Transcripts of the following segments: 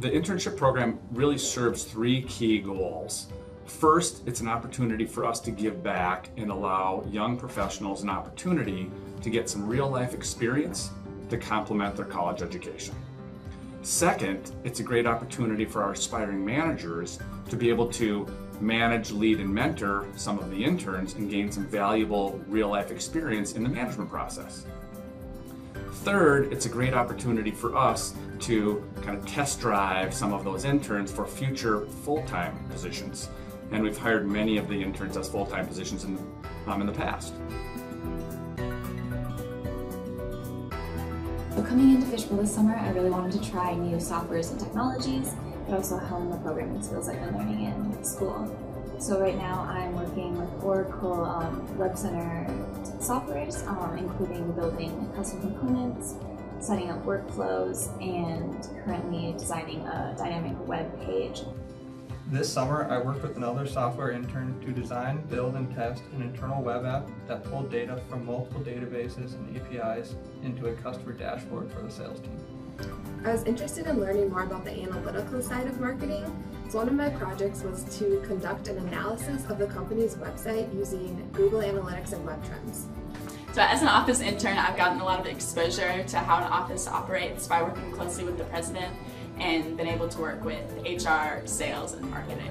The internship program really serves three key goals. First, it's an opportunity for us to give back and allow young professionals an opportunity to get some real-life experience to complement their college education. Second, it's a great opportunity for our aspiring managers to be able to manage, lead, and mentor some of the interns and gain some valuable real-life experience in the management process. Third, it's a great opportunity for us to kind of test drive some of those interns for future full-time positions. And we've hired many of the interns as full-time positions in the past. So coming into Fishbowl this summer, I really wanted to try new softwares and technologies, but also hone the programming skills I've been learning in school. So right now I'm working with Oracle Web Center softwares, including building custom components, setting up workflows, and currently designing a dynamic web page. This summer, I worked with another software intern to design, build, and test an internal web app that pulled data from multiple databases and APIs into a customer dashboard for the sales team. I was interested in learning more about the analytical side of marketing, so one of my projects was to conduct an analysis of the company's website using Google Analytics and Web Trends. So as an office intern, I've gotten a lot of exposure to how an office operates by working closely with the president and been able to work with HR, sales, and marketing.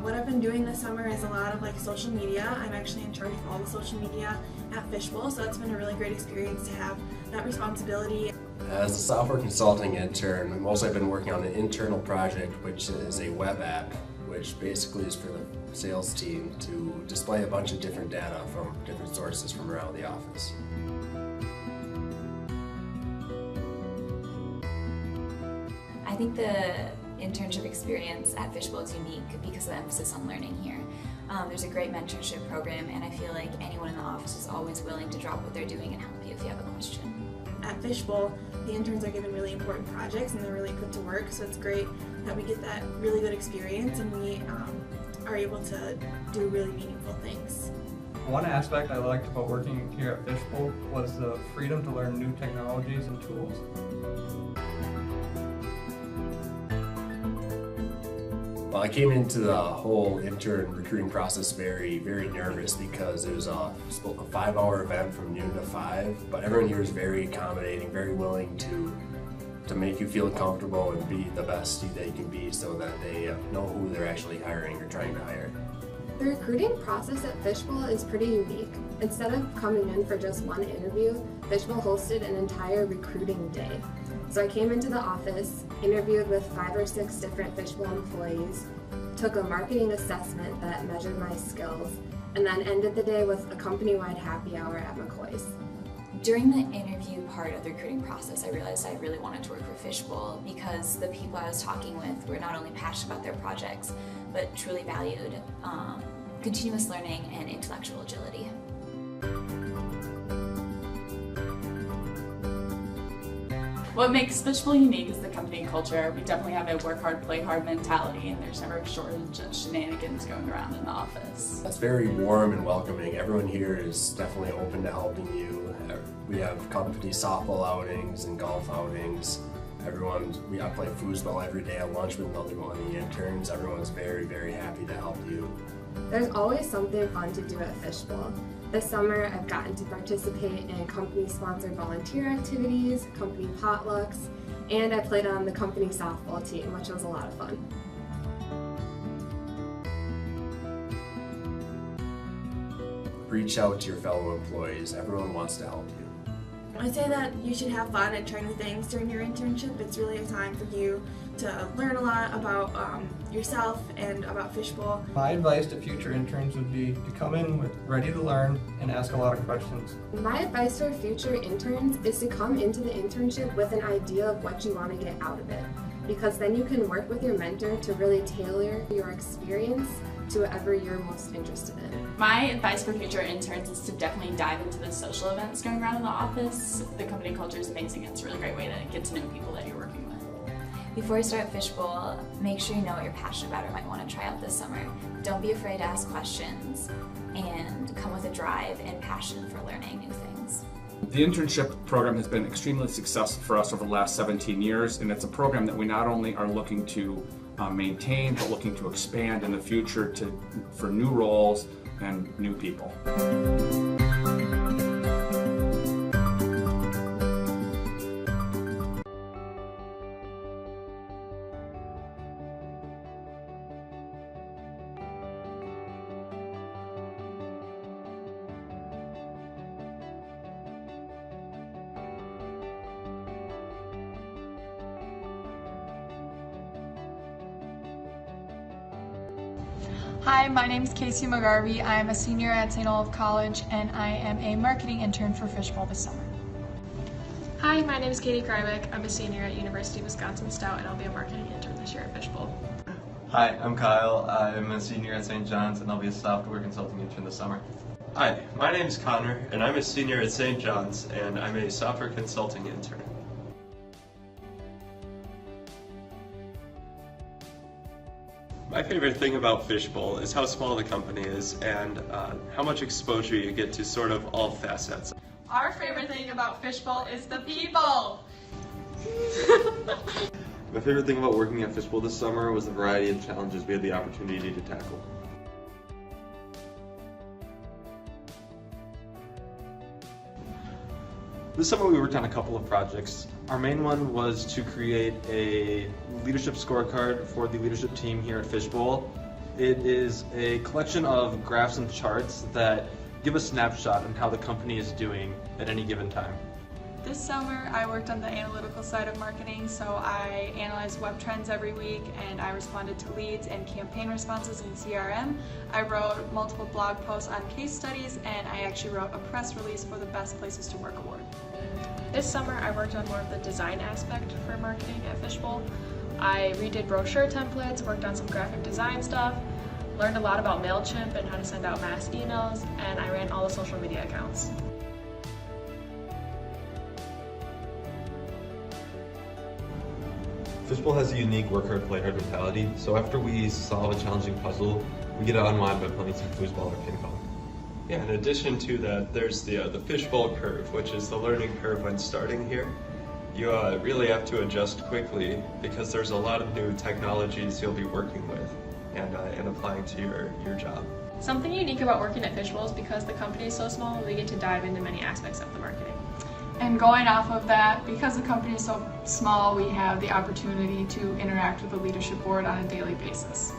What I've been doing this summer is a lot of social media. I'm actually in charge of all the social media at Fishbowl, so it's been a really great experience to have that responsibility. As a software consulting intern, I've mostly been working on an internal project, which is a web app, which basically is for the sales team to display a bunch of different data from different sources from around the office. I think the internship experience at Fishbowl is unique because of the emphasis on learning here. There's a great mentorship program, and I feel like anyone in the office is always willing to drop what they're doing and help you if you have a question. At Fishbowl, the interns are given really important projects and they're really put to work, so it's great that we get that really good experience and we are able to do really meaningful things. One aspect I liked about working here at Fishbowl was the freedom to learn new technologies and tools. Well, I came into the whole intern recruiting process very nervous because it was a 5-hour event from noon to 5, but everyone here is very accommodating, very willing to make you feel comfortable and be the best you that you can be so that they know who they're actually hiring or trying to hire. The recruiting process at Fishbowl is pretty unique. Instead of coming in for just one interview, Fishbowl hosted an entire recruiting day. So I came into the office, interviewed with 5 or 6 different Fishbowl employees, took a marketing assessment that measured my skills, and then ended the day with a company-wide happy hour at McCoy's. During the interview part of the recruiting process, I realized I really wanted to work for Fishbowl because the people I was talking with were not only passionate about their projects, but truly valued continuous learning and intellectual agility. What makes Fishbowl unique is the company culture. We definitely have a work hard, play hard mentality, and there's never a shortage of shenanigans going around in the office. It's very warm and welcoming. Everyone here is definitely open to helping you. We have company softball outings and golf outings. I play foosball every day at lunch with another one of the interns. Everyone's very happy to help you. There's always something fun to do at Fishbowl. This summer, I've gotten to participate in company-sponsored volunteer activities, company potlucks, and I played on the company softball team, which was a lot of fun. Reach out to your fellow employees. Everyone wants to help you. I'd say that you should have fun and try new things during your internship. It's really a time for you to learn a lot about yourself and about Fishbowl. My advice to future interns would be to come in ready to learn and ask a lot of questions. My advice for future interns is to come into the internship with an idea of what you want to get out of it, because then you can work with your mentor to really tailor your experience to whatever you're most interested in. My advice for future interns is to definitely dive into the social events going around in the office. The company culture is amazing. It's a really great way to get to know people that you're working with. Before you start Fishbowl, make sure you know what you're passionate about or might want to try out this summer. Don't be afraid to ask questions and come with a drive and passion for learning new things. The internship program has been extremely successful for us over the last 17 years, and it's a program that we not only are looking to maintain, but looking to expand in the future for new roles and new people. Hi, my name is Casey McGarvey. I am a senior at St. Olaf College and I am a marketing intern for Fishbowl this summer. Hi, my name is Katie Krybeck. I'm a senior at University of Wisconsin-Stout and I'll be a marketing intern this year at Fishbowl. Hi, I'm Kyle. I'm a senior at St. John's and I'll be a software consulting intern this summer. Hi, my name's Connor and I'm a senior at St. John's and I'm a software consulting intern. My favorite thing about Fishbowl is how small the company is and how much exposure you get to sort of all facets. Our favorite thing about Fishbowl is the people! My favorite thing about working at Fishbowl this summer was the variety of challenges we had the opportunity to tackle. This summer we worked on a couple of projects. Our main one was to create a leadership scorecard for the leadership team here at Fishbowl. It is a collection of graphs and charts that give a snapshot on how the company is doing at any given time. This summer I worked on the analytical side of marketing, so I analyzed web trends every week and I responded to leads and campaign responses in CRM. I wrote multiple blog posts on case studies and I actually wrote a press release for the Best Places to Work award. This summer I worked on more of the design aspect for marketing at Fishbowl. I redid brochure templates, worked on some graphic design stuff, learned a lot about MailChimp and how to send out mass emails, and I ran all the social media accounts. Fishbowl has a unique work hard, play hard mentality, so after we solve a challenging puzzle, we get to unwind by playing some foosball or ping pong. Yeah, in addition to that, there's the Fishbowl curve, which is the learning curve when starting here. You really have to adjust quickly because there's a lot of new technologies you'll be working with and applying to your job. Something unique about working at Fishbowl is because the company is so small, we get to dive into many aspects of the marketing. And going off of that, because the company is so small, we have the opportunity to interact with the leadership board on a daily basis.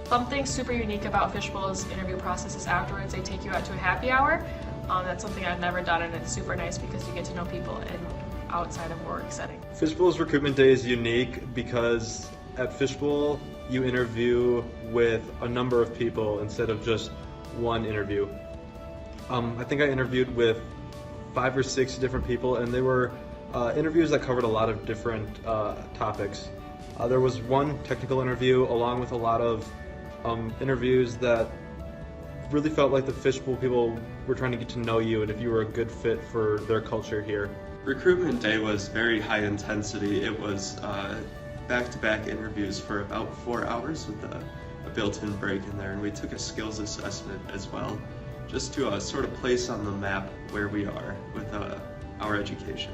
Something super unique about Fishbowl's interview process is afterwards they take you out to a happy hour. That's something I've never done and it's super nice because you get to know people outside of work setting. Fishbowl's recruitment day is unique because at Fishbowl you interview with a number of people instead of just one interview. I think I interviewed with 5 or 6 different people and they were interviews that covered a lot of different topics. There was one technical interview along with a lot of interviews that really felt like the Fishbowl people were trying to get to know you and if you were a good fit for their culture here. Recruitment day was very high intensity. It was back-to-back interviews for about 4 hours with a built-in break in there, and we took a skills assessment as well, just to sort of place on the map where we are with our education.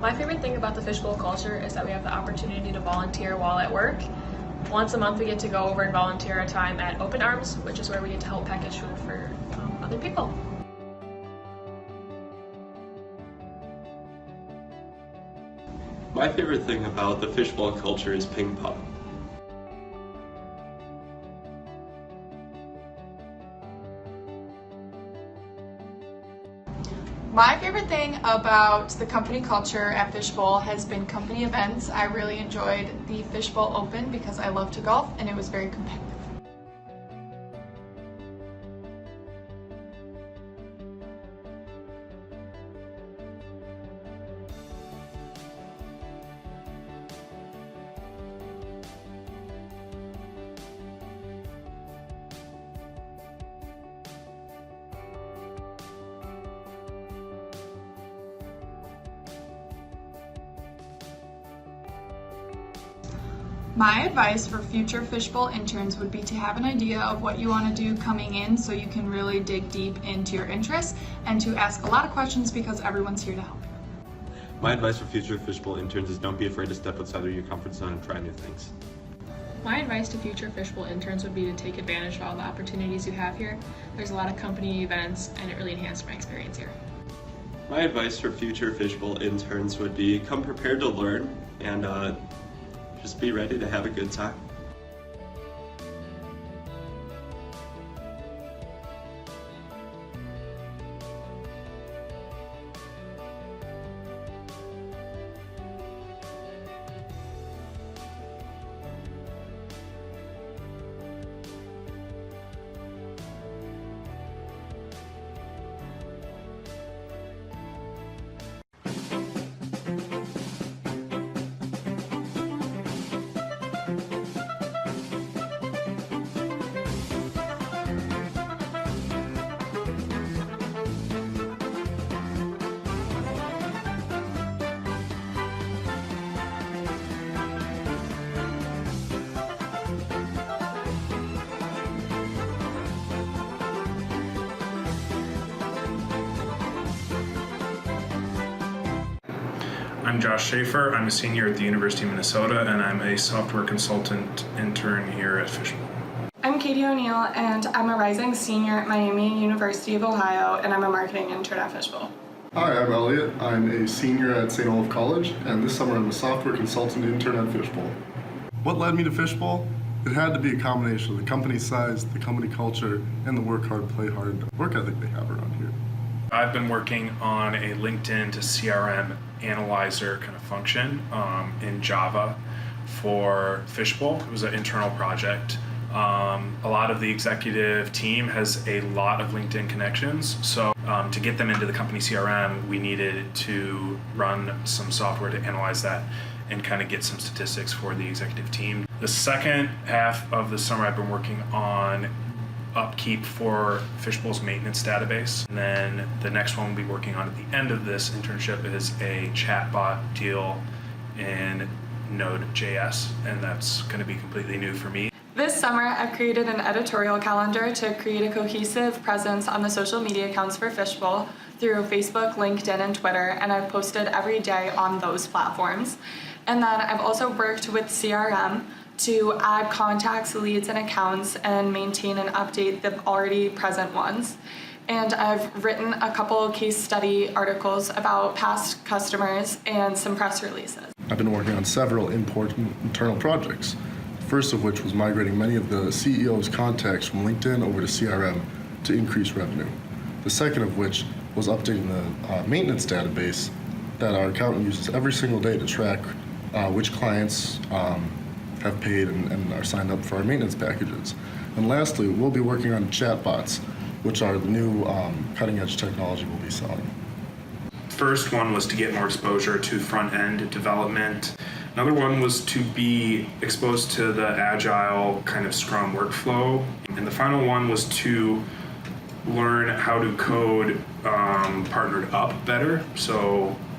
My favorite thing about the Fishbowl culture is that we have the opportunity to volunteer while at work. Once a month we get to go over and volunteer our time at Open Arms, which is where we get to help package food for other people. My favorite thing about the Fishbowl culture is ping pong. My favorite thing about the company culture at Fishbowl has been company events. I really enjoyed the Fishbowl Open because I love to golf and it was very competitive. My advice for future Fishbowl interns would be to have an idea of what you want to do coming in so you can really dig deep into your interests and to ask a lot of questions because everyone's here to help you. My advice for future Fishbowl interns is don't be afraid to step outside of your comfort zone and try new things. My advice to future Fishbowl interns would be to take advantage of all the opportunities you have here. There's a lot of company events and it really enhanced my experience here. My advice for future Fishbowl interns would be come prepared to learn and just be ready to have a good time. I'm Josh Schaefer. I'm a senior at the University of Minnesota, and I'm a software consultant intern here at Fishbowl. I'm Katie O'Neill, and I'm a rising senior at Miami University of Ohio, and I'm a marketing intern at Fishbowl. Hi, I'm Elliot. I'm a senior at St. Olaf College, and this summer I'm a software consultant intern at Fishbowl. What led me to Fishbowl? It had to be a combination of the company size, the company culture, and the work hard, play hard work ethic they have around here. I've been working on a LinkedIn to CRM analyzer kind of function in Java for Fishbowl. It was an internal project. A lot of the executive team has a lot of LinkedIn connections, so to get them into the company CRM, we needed to run some software to analyze that and kind of get some statistics for the executive team. The second half of the summer, I've been working on upkeep for Fishbowl's maintenance database. And then the next one we'll be working on at the end of this internship is a chatbot deal in Node.js, and that's going to be completely new for me. This summer, I've created an editorial calendar to create a cohesive presence on the social media accounts for Fishbowl through Facebook, LinkedIn, and Twitter, and I've posted every day on those platforms. And then I've also worked with CRM to add contacts, leads, and accounts and maintain and update the already present ones. And I've written a couple case study articles about past customers and some press releases. I've been working on several important internal projects, the first of which was migrating many of the CEO's contacts from LinkedIn over to CRM to increase revenue. The second of which was updating the maintenance database that our accountant uses every single day to track which clients have paid and are signed up for our maintenance packages. And lastly, we'll be working on chatbots, which are the new cutting-edge technology we'll be selling. First one was to get more exposure to front-end development. Another one was to be exposed to the agile kind of Scrum workflow. And the final one was to learn how to code partnered up better.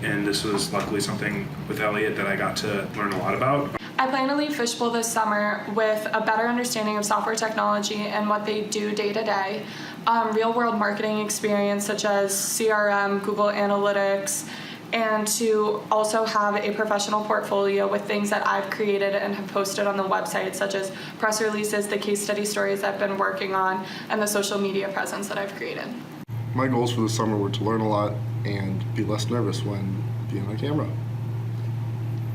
And this was luckily something with Elliot that I got to learn a lot about. I plan to leave Fishbowl this summer with a better understanding of software technology and what they do day to day, real-world marketing experience such as CRM, Google Analytics, and to also have a professional portfolio with things that I've created and have posted on the website, such as press releases, the case study stories I've been working on, and the social media presence that I've created. My goals for the summer were to learn a lot and be less nervous when being on camera.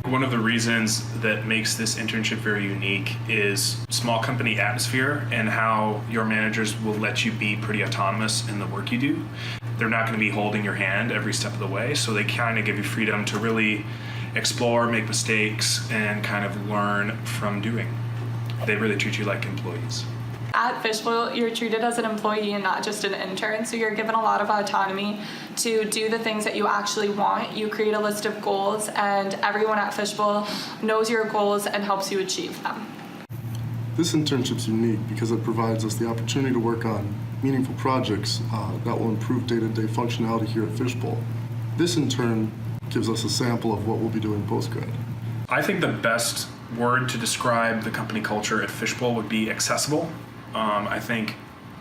One of the reasons that makes this internship very unique is small company atmosphere and how your managers will let you be pretty autonomous in the work you do. They're not going to be holding your hand every step of the way, so they kind of give you freedom to really explore, make mistakes, and kind of learn from doing. They really treat you like employees. At Fishbowl, you're treated as an employee and not just an intern, so you're given a lot of autonomy to do the things that you actually want. You create a list of goals, and everyone at Fishbowl knows your goals and helps you achieve them. This internship is unique because it provides us the opportunity to work on meaningful projects that will improve day-to-day functionality here at Fishbowl. This, in turn, gives us a sample of what we'll be doing post-grad. I think the best word to describe the company culture at Fishbowl would be accessible. I think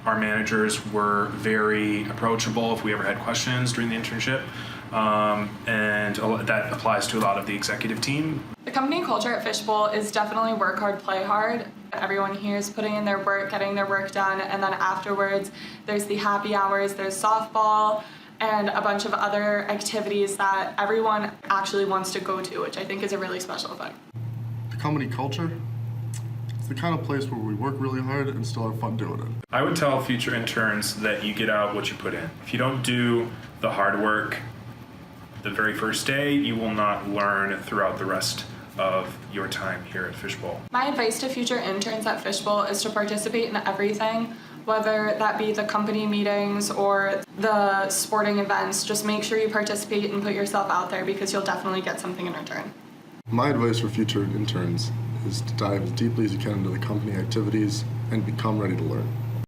our managers were very approachable if we ever had questions during the internship, and that applies to a lot of the executive team. The company culture at Fishbowl is definitely work hard, play hard. Everyone here is putting in their work, getting their work done, and then afterwards there's the happy hours, there's softball, and a bunch of other activities that everyone actually wants to go to, which I think is a really special thing. The company culture, it's the kind of place where we work really hard and still have fun doing it. I would tell future interns that you get out what you put in. If you don't do the hard work the very first day, you will not learn throughout the rest of your time here at Fishbowl. My advice to future interns at Fishbowl is to participate in everything, whether that be the company meetings or the sporting events. Just make sure you participate and put yourself out there because you'll definitely get something in return. My advice for future interns is to dive as deeply as you can into the company activities and become ready to learn.